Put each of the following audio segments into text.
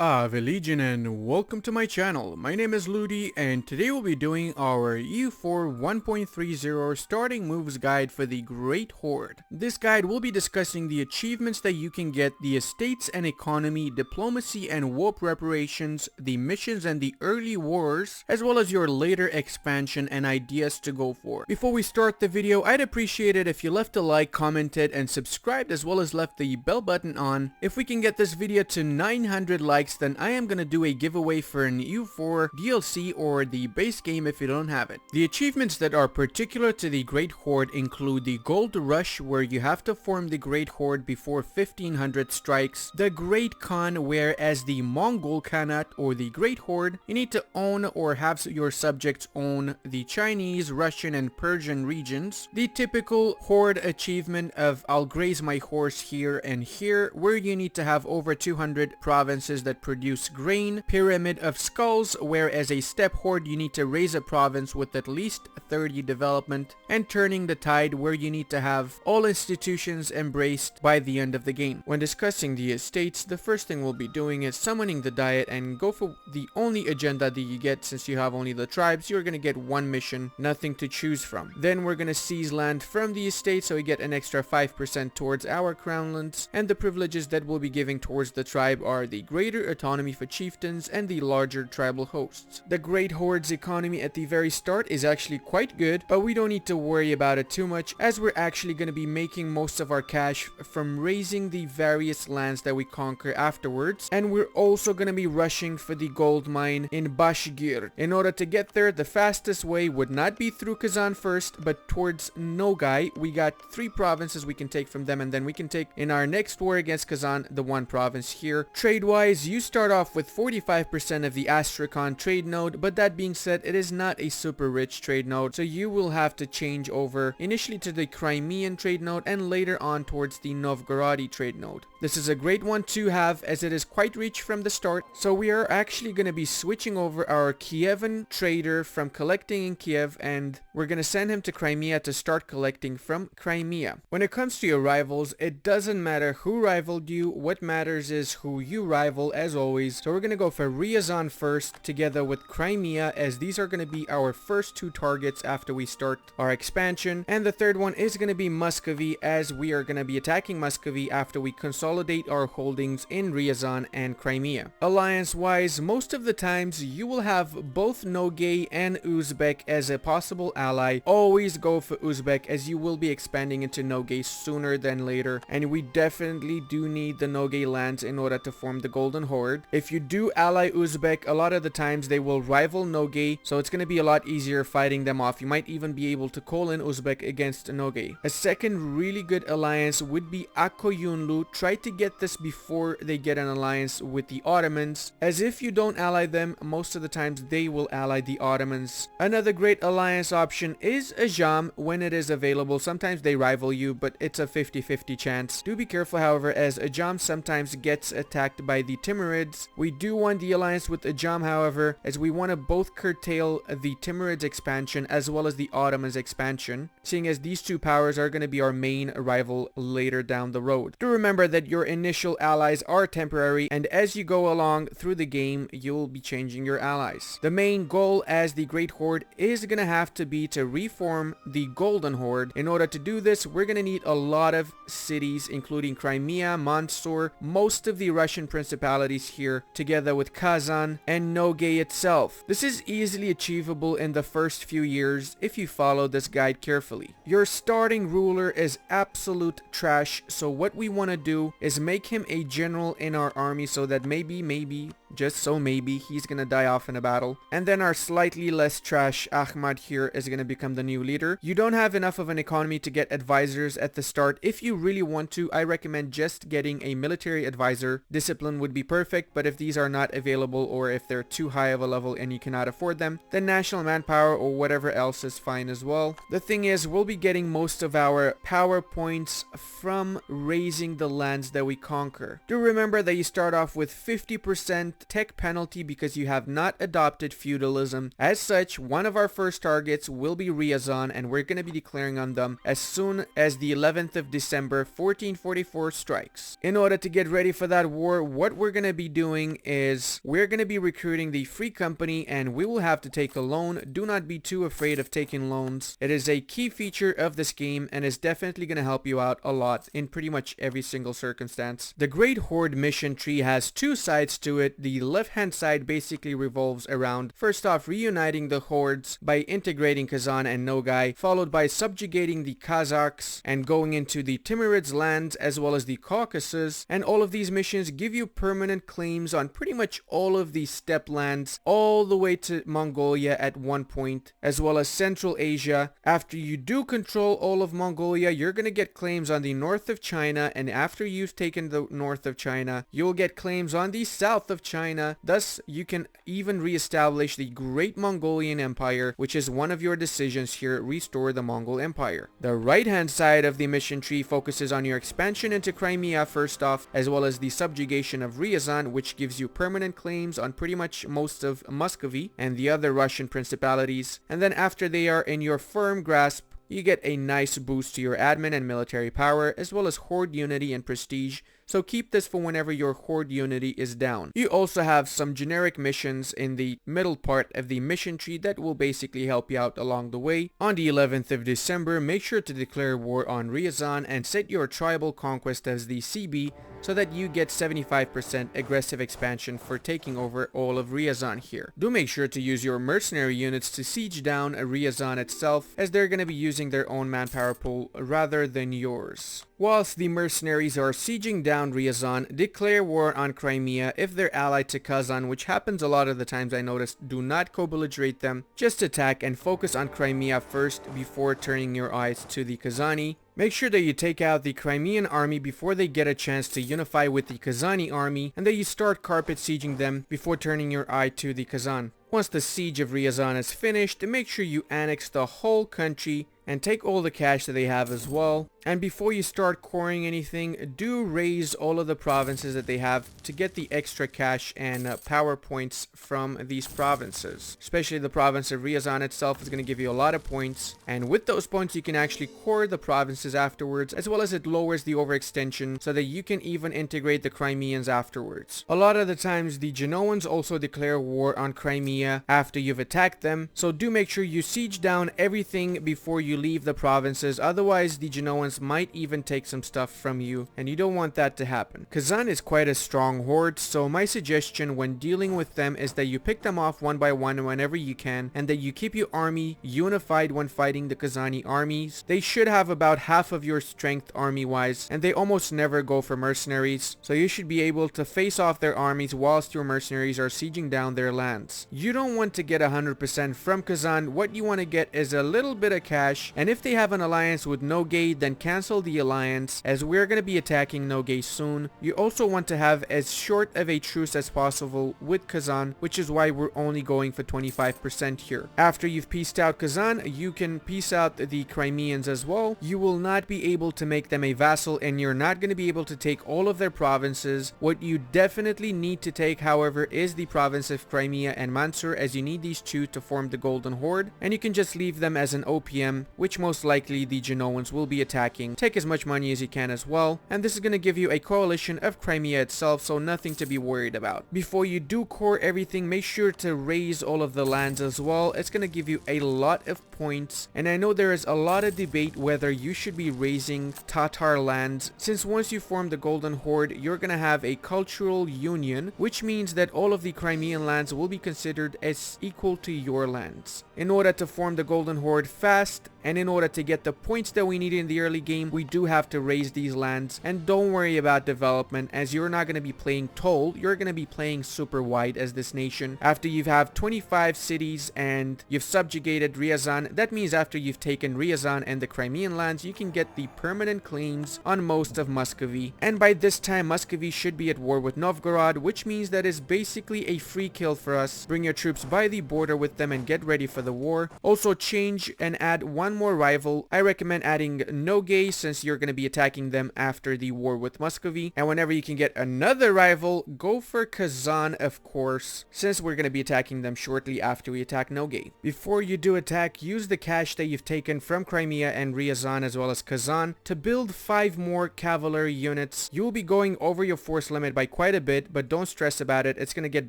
Ave Legion and welcome to my channel. My name is Ludi and today we'll be doing our EU4 1.30 starting moves guide for the Great Horde. This guide will be discussing the achievements that you can get, the estates and economy, diplomacy and war preparations, the missions and the early wars, as well as your later expansion and ideas to go for. Before we start the video, I'd appreciate it if you left a like, commented and subscribed, as well as left the bell button on. If we can get this video to 900 likes, then I am gonna do a giveaway for an EU4 DLC or the base game if you don't have it. The achievements that are particular to the Great Horde include the Gold Rush, where you have to form the Great Horde before 1500 strikes, the Great Khan, where as the Mongol Khanate or the Great Horde, you need to own or have your subjects own the Chinese, Russian and Persian regions, the typical Horde achievement of I'll graze my horse here and here, where you need to have over 200 provinces that produce grain, Pyramid of Skulls, where as a step horde you need to raise a province with at least 30 development, and Turning the Tide, where you need to have all institutions embraced by the end of the game. When discussing the estates, the first thing we'll be doing is summoning the diet and go for the only agenda that you get. Since you have only the tribes, you're going to get one mission, nothing to choose from. Then we're going to seize land from the estate, so we get an extra 5% towards our crownlands, and the privileges that we'll be giving towards the tribe are the greater autonomy for chieftains and the larger tribal hosts. The Great Horde's economy at the very start is actually quite good, but we don't need to worry about it too much, as we're actually going to be making most of our cash from raising the various lands that we conquer afterwards, and we're also going to be rushing for the gold mine in Bashgir. In order to get there, the fastest way would not be through Kazan first, but towards Nogai. We got 3 provinces we can take from them, and then we can take in our next war against Kazan the 1 province here. Trade-wise, you start off with 45% of the Astrakhan trade node, but that being said, it is not a super rich trade node, so you will have to change over initially to the Crimean trade node and later on towards the Novgorodi trade node. This is a great one to have as it is quite rich from the start, so we are actually going to be switching over our Kievan trader from collecting in Kiev, and we're going to send him to Crimea to start collecting from Crimea. When it comes to your rivals, it doesn't matter who rivaled you, what matters is who you rival as always. So we're going to go for Ryazan first together with Crimea, as these are going to be our first 2 targets after we start our expansion, and the third one is going to be Muscovy, as we are going to be attacking Muscovy after we consolidate our holdings in Ryazan and Crimea. Alliance wise, most of the times you will have both Nogay and Uzbek as a possible ally. Always go for Uzbek, as you will be expanding into Nogay sooner than later, and we definitely do need the Nogay lands in order to form the Golden Horde. If you do ally Uzbek, a lot of the times they will rival Nogay, so it's going to be a lot easier fighting them off. You might even be able to call in Uzbek against Nogay. A second really good alliance would be Akoyunlu. Try to get this before they get an alliance with the Ottomans, as if you don't ally them, most of the times they will ally the Ottomans. Another great alliance option is Ajam when it is available. Sometimes they rival you, but it's a 50-50 chance. Do be careful, however, as Ajam sometimes gets attacked by the Timurids. We do want the alliance with Ajam, however, as we want to both curtail the Timurids expansion as well as the Ottomans expansion, seeing as these 2 powers are going to be our main rival later down the road. Do remember that your initial allies are temporary, and as you go along through the game, you'll be changing your allies. The main goal as the Great Horde is going to have to be to reform the Golden Horde. In order to do this, we're going to need a lot of cities, including Crimea, Mansour, most of the Russian principalities here, together with Kazan and Nogay itself. This is easily achievable in the first few years if you follow this guide carefully. Your starting ruler is absolute trash, so what we want to do is make him a general in our army, so that maybe, just so maybe, he's gonna die off in a battle. And then our slightly less trash Ahmad here is gonna become the new leader. You don't have enough of an economy to get advisors at the start. If you really want to, I recommend just getting a military advisor. Discipline would be perfect, but if these are not available or if they're too high of a level and you cannot afford them, then national manpower or whatever else is fine as well. The thing is, we'll be getting most of our power points from raising the lands that we conquer. Do remember that you start off with 50% with tech penalty because you have not adopted feudalism. As such, one of our first targets will be Ryazan, and we're going to be declaring on them as soon as the 11th of December 1444 strikes. In order to get ready for that war, what we're going to be doing is we're going to be recruiting the free company, and we will have to take a loan. Do not be too afraid of taking loans. It is a key feature of this game and is definitely going to help you out a lot in pretty much every single circumstance. The Great Horde mission tree has two sides to it. The left hand side basically revolves around, first off, reuniting the hordes by integrating Kazan and Nogai, followed by subjugating the Kazakhs and going into the Timurids lands as well as the Caucasus. And all of these missions give you permanent claims on pretty much all of the steppe lands all the way to Mongolia at one point, as well as Central Asia. After you do control all of Mongolia, you're going to get claims on the north of China, and after you've taken the north of China, you'll get claims on the south of China. Thus, you can even re-establish the Great Mongolian Empire, which is one of your decisions here, restore the Mongol Empire. The right hand side of the mission tree focuses on your expansion into Crimea first off, as well as the subjugation of Ryazan, which gives you permanent claims on pretty much most of Muscovy and the other Russian principalities. And then after they are in your firm grasp, you get a nice boost to your admin and military power, as well as horde unity and prestige. So keep this for whenever your horde unity is down. You also have some generic missions in the middle part of the mission tree that will basically help you out along the way. On the 11th of December, make sure to declare war on Ryazan and set your tribal conquest as the CB so that you get 75% aggressive expansion for taking over all of Ryazan here. Do make sure to use your mercenary units to siege down Ryazan itself, as they're going to be using their own manpower pool rather than yours. Whilst the mercenaries are sieging down Ryazan, declare war on Crimea if they're allied to Kazan, which happens a lot of the times. I noticed. Do not co-belligerate them. Just attack and focus on Crimea first before turning your eyes to the Kazani. Make sure that you take out the Crimean army before they get a chance to unify with the Kazani army, and that you start carpet sieging them before turning your eye to the Kazan. Once the siege of Ryazan is finished, make sure you annex the whole country and take all the cash that they have as well. And before you start coring anything, do raise all of the provinces that they have to get the extra cash and power points from these provinces. Especially the province of Ryazan itself is going to give you a lot of points, and with those points you can actually core the provinces afterwards, as well as it lowers the overextension so that you can even integrate the Crimeans afterwards. A lot of the times the Genoans also declare war on Crimea after you've attacked them, so do make sure you siege down everything before you leave the provinces, otherwise the Genoans might even take some stuff from you, and you don't want that to happen. Kazan is quite a strong horde, so my suggestion when dealing with them is that you pick them off one by one whenever you can, and that you keep your army unified when fighting the Kazani armies. They should have about half of your strength army wise, and they almost never go for mercenaries, so you should be able to face off their armies whilst your mercenaries are sieging down their lands. You don't want to get 100% from Kazan. What you want to get is a little bit of cash, and if they have an alliance with Nogai, then cancel the alliance, as we're going to be attacking Nogai soon. You also want to have as short of a truce as possible with Kazan, which is why we're only going for 25% here. After you've pieced out Kazan, you can piece out the Crimeans as well. You will not be able to make them a vassal, and you're not going to be able to take all of their provinces. What you definitely need to take, however, is the province of Crimea and Mansur, as you need these two to form the Golden Horde, and you can just leave them as an OPM, which most likely the Genoans will be attacking. Take as much money as you can as well, and this is going to give you a coalition of Crimea itself, so nothing to be worried about. Before you do core everything, make sure to raise all of the lands as well. It's going to give you a lot of points, and I know there is a lot of debate whether you should be raising Tatar lands, since once you form the Golden Horde, you're going to have a cultural union, which means that all of the Crimean lands will be considered as equal to your lands. In order to form the Golden Horde fast, and in order to get the points that we need in the early game, we do have to raise these lands. And don't worry about development, as you're not going to be playing toll, you're going to be playing super wide as this nation. After you have 25 cities and you've subjugated Ryazan, that means after you've taken Ryazan and the Crimean lands, you can get the permanent claims on most of Muscovy. And by this time, Muscovy should be at war with Novgorod, which means that is basically a free kill for us. Bring your troops by the border with them and get ready for the war. Also change and add one more rival. I recommend adding Nogai Nogay, since you're going to be attacking them after the war with Muscovy. And whenever you can get another rival, go for Kazan, of course, since we're going to be attacking them shortly after we attack Nogay. Before you do attack, use the cash that you've taken from Crimea and ryazan as well as Kazan to build 5 more cavalry units. You will be going over your force limit by quite a bit, but don't stress about it. It's going to get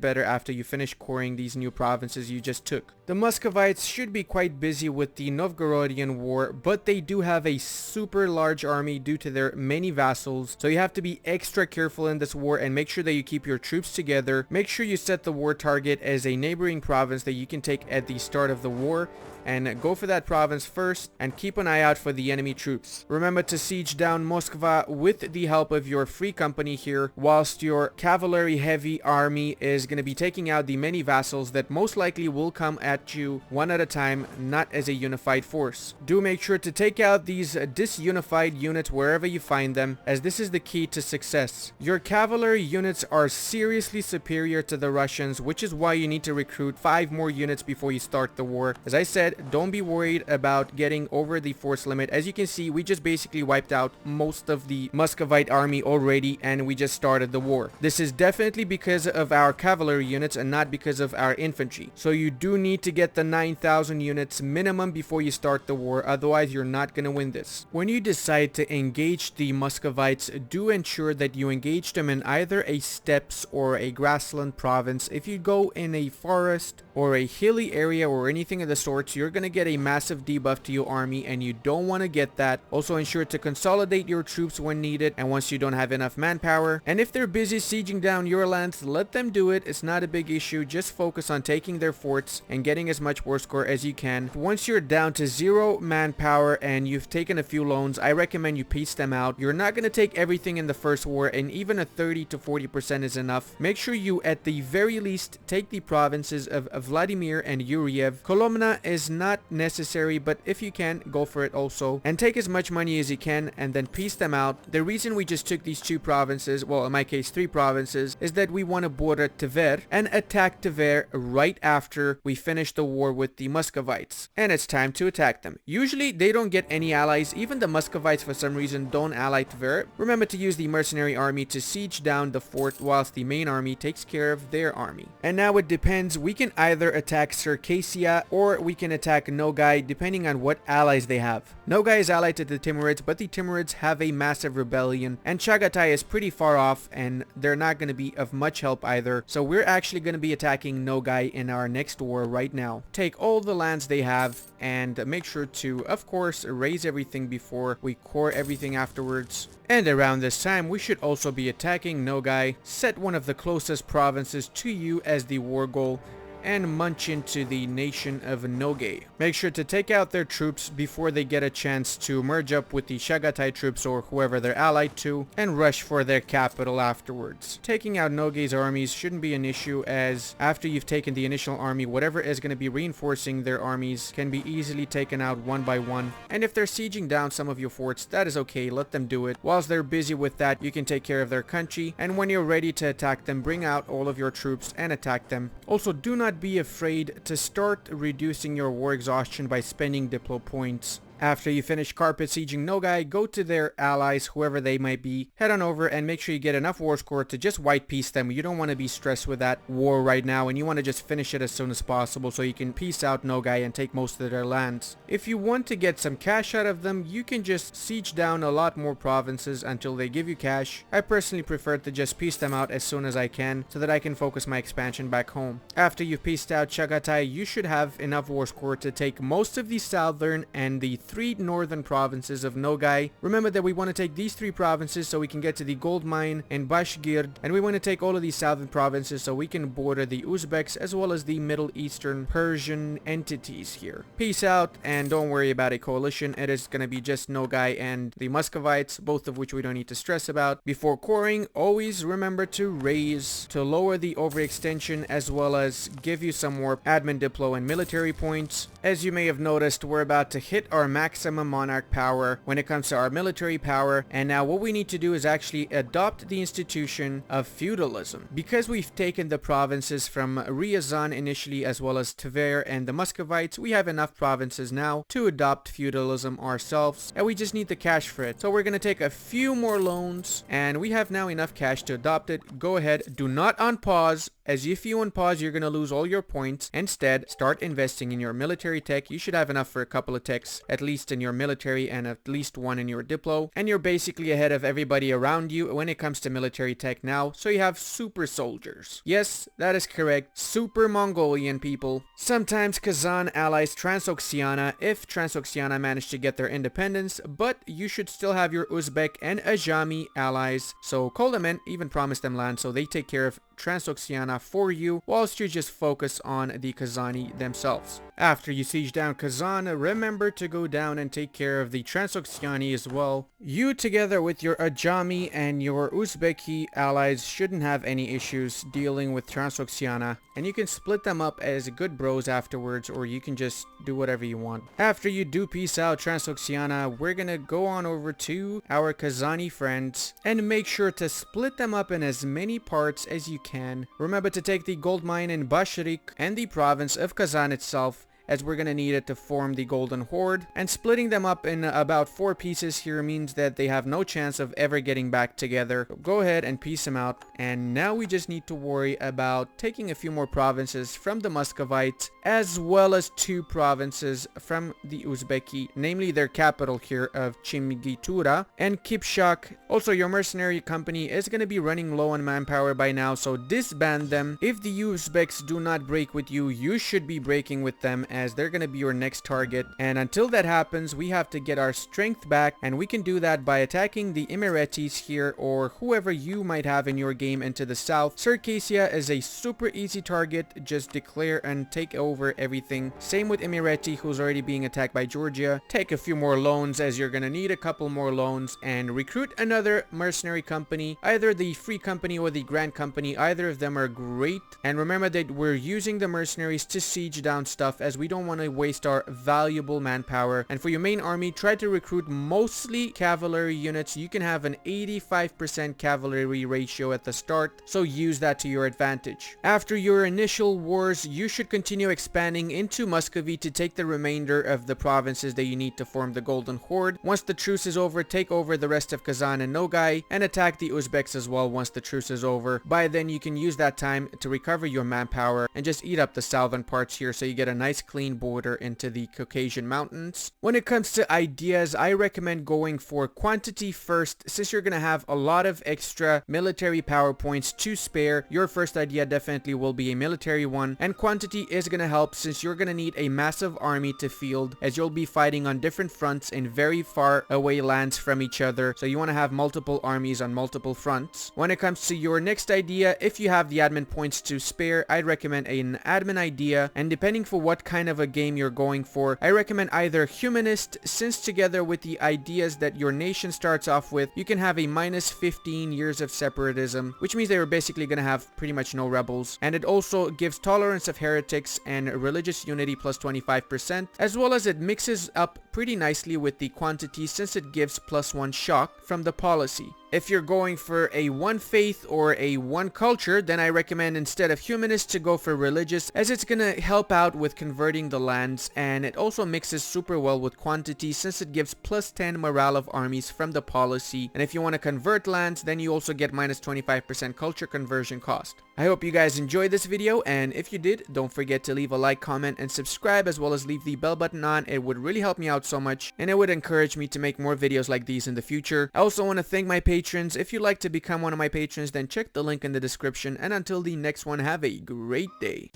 better after you finish coring these new provinces you just took. The Muscovites should be quite busy with the Novgorodian war, but they do have a super large army due to their many vassals, so you have to be extra careful in this war and make sure that you keep your troops together. Make sure you set the war target as a neighboring province that you can take at the start of the war, and go for that province first and keep an eye out for the enemy troops. Remember to siege down Moskva with the help of your free company here, whilst your cavalry heavy army is going to be taking out the many vassals that most likely will come at you one at a time, not as a unified force. Do make sure to take out these disunified units wherever you find them, as this is the key to success. Your cavalry units are seriously superior to the Russians, which is why you need to recruit 5 more units before you start the war. As I said, don't be worried about getting over the force limit. As you can see, we just basically wiped out most of the Muscovite army already, and we just started the war. This is definitely because of our cavalry units and not because of our infantry. So you do need to get the 9,000 units minimum before you start the war, otherwise you're not going to win this. When you decide to engage the Muscovites, do ensure that you engage them in either a steppes or a grassland province. If you go in a forest or a hilly area or anything of the sort, you're going to get a massive debuff to your army, and you don't want to get that. Also ensure to consolidate your troops when needed and once you don't have enough manpower. And if they're busy sieging down your lands, let them do it. It's not a big issue. Just focus on taking their forts and getting as much war score as you can. Once you're down to 0 manpower and you've taken a few loans, I recommend you piece them out. You're not going to take everything in the first war, and even a 30 to 40% is enough. Make sure you at the very least take the provinces of Vladimir and Yuriev. Kolomna is not necessary, but if you can, go for it also, and take as much money as you can and then piece them out. The reason we just took these 2 provinces, well in my case 3 provinces, is that we want to border Tver and attack Tver right after we finish the war with the Muscovites, and it's time to attack them. Usually they don't get any allies. Even the Muscovites for some reason don't ally Tver. Remember to use the mercenary army to siege down the fort whilst the main army takes care of their army. And now it depends. We can either attack Circassia or we can attack Nogay, depending on what allies they have. Nogay is allied to the Timurids, but the Timurids have a massive rebellion, and Chagatai is pretty far off and they're not going to be of much help either. So we're actually going to be attacking Nogay in our next war right now. Take all the lands they have and make sure to, of course, raise everything before we core everything afterwards. And around this time, we should also be attacking Nogay. Set one of the closest provinces to you as the war goal and munch into the nation of Nogay. Make sure to take out their troops before they get a chance to merge up with the Chagatai troops or whoever they're allied to, and rush for their capital afterwards. Taking out Nogay's armies shouldn't be an issue, as after you've taken the initial army, whatever is going to be reinforcing their armies can be easily taken out one by one. And if they're sieging down some of your forts, that is okay, let them do it. Whilst they're busy with that, you can take care of their country, and when you're ready to attack them, bring out all of your troops and attack them. Also, do not be afraid to start reducing your war exhaustion by spending Diplo points. After you finish carpet sieging Nogay, go to their allies, whoever they might be, head on over and make sure you get enough war score to just white peace them. You don't want to be stressed with that war right now, and you want to just finish it as soon as possible so you can peace out Nogay and take most of their lands. If you want to get some cash out of them, you can just siege down a lot more provinces until they give you cash. I personally prefer to just peace them out as soon as I can so that I can focus my expansion back home. After you've pieced out Chagatai, you should have enough war score to take most of the southern and the 3 northern provinces of Nogay. Remember that we want to take these 3 provinces so we can get to the gold mine in Bashgird, and we want to take all of these southern provinces so we can border the Uzbeks as well as the Middle Eastern Persian entities here. Peace out, and don't worry about a coalition. It is going to be just Nogay and the Muscovites, both of which we don't need to stress about. Before coring, always remember to raise to lower the overextension as well as give you some more admin diplo and military points. As you may have noticed, we're about to hit our maximum monarch power when it comes to our military power, and now what we need to do is actually adopt the institution of feudalism. Because we've taken the provinces from Ryazan initially, as well as Tver and the Muscovites, we have enough provinces now to adopt feudalism ourselves, and we just need the cash for it. So we're gonna take a few more loans, and we have now enough cash to adopt it. Go ahead, do not unpause, as if you unpause you're gonna lose all your points. Instead, start investing in your military tech. You should have enough for a couple of techs, at least in your military and at least one in your diplo, and you're basically ahead of everybody around you when it comes to military tech now. So you have super soldiers. Yes, that is correct, super Mongolian people. Sometimes Kazan allies Transoxiana if Transoxiana managed to get their independence, but you should still have your Uzbek and Ajami allies, so call them in, even promise them land so they take care of Transoxiana for you, whilst you just focus on the Kazani themselves. After you siege down Kazan, remember to go down and take care of the Transoxiani as well. You, together with your Ajami and your Uzbeki allies, shouldn't have any issues dealing with Transoxiana, and you can split them up as good bros afterwards, or you can just do whatever you want. After you do peace out Transoxiana, we're gonna go on over to our Kazani friends and make sure to split them up in as many parts as you can. Remember to take the gold mine in Bashrik and the province of Kazan itself, as we're gonna need it to form the Golden Horde, and splitting them up in about 4 pieces here means that they have no chance of ever getting back together. So go ahead and piece them out, and now we just need to worry about taking a few more provinces from the Muscovites, as well as 2 provinces from the Uzbeki, namely their capital here of Chimgitura and Kipchak. Also, your mercenary company is gonna be running low on manpower by now, so disband them. If the Uzbeks do not break with you, you should be breaking with them, as they're gonna be your next target. And until that happens, we have to get our strength back, and we can do that by attacking the Emiratis here, or whoever you might have in your game into the south. Circassia is a super easy target, just declare and take over everything. Same with Emirati, who's already being attacked by Georgia. Take a few more loans, as you're gonna need a couple more loans, and recruit another mercenary company, either the Free Company or the Grand Company. Either of them are great, and remember that we're using the mercenaries to siege down stuff, as we don't want to waste our valuable manpower. And for your main army, try to recruit mostly cavalry units. You can have an 85% cavalry ratio at the start, so use that to your advantage. After your initial wars, you should continue expanding into Muscovy to take the remainder of the provinces that you need to form the Golden Horde. Once the truce is over, take over the rest of Kazan and Nogai, and attack the Uzbeks as well once the truce is over. By then, you can use that time to recover your manpower and just eat up the southern parts here, so you get a nice clean border into the Caucasian mountains. When it comes to ideas, I recommend going for quantity first, since you're gonna have a lot of extra military power points to spare. Your first idea definitely will be a military one, and quantity is gonna help since you're gonna need a massive army to field, as you'll be fighting on different fronts in very far away lands from each other, so you want to have multiple armies on multiple fronts. When it comes to your next idea, if you have the admin points to spare, I'd recommend an admin idea, and depending for what kind of a game you're going for, I recommend either humanist, since together with the ideas that your nation starts off with, you can have a minus 15 years of separatism, which means they were basically going to have pretty much no rebels, and it also gives tolerance of heretics and religious unity plus 25%, as well as it mixes up pretty nicely with the quantity, since it gives +1 shock from the policy. If you're going for a one faith or a one culture, then I recommend instead of humanist to go for religious, as it's gonna help out with converting the lands, and it also mixes super well with quantity since it gives +10 morale of armies from the policy. And if you want to convert lands, then you also get minus 25% culture conversion cost. I hope you guys enjoyed this video, and if you did, don't forget to leave a like, comment, and subscribe, as well as leave the bell button on. It would really help me out so much, and it would encourage me to make more videos like these in the future. I also want to thank my patrons. If you'd like to become one of my patrons, then check the link in the description, and until the next one, have a great day.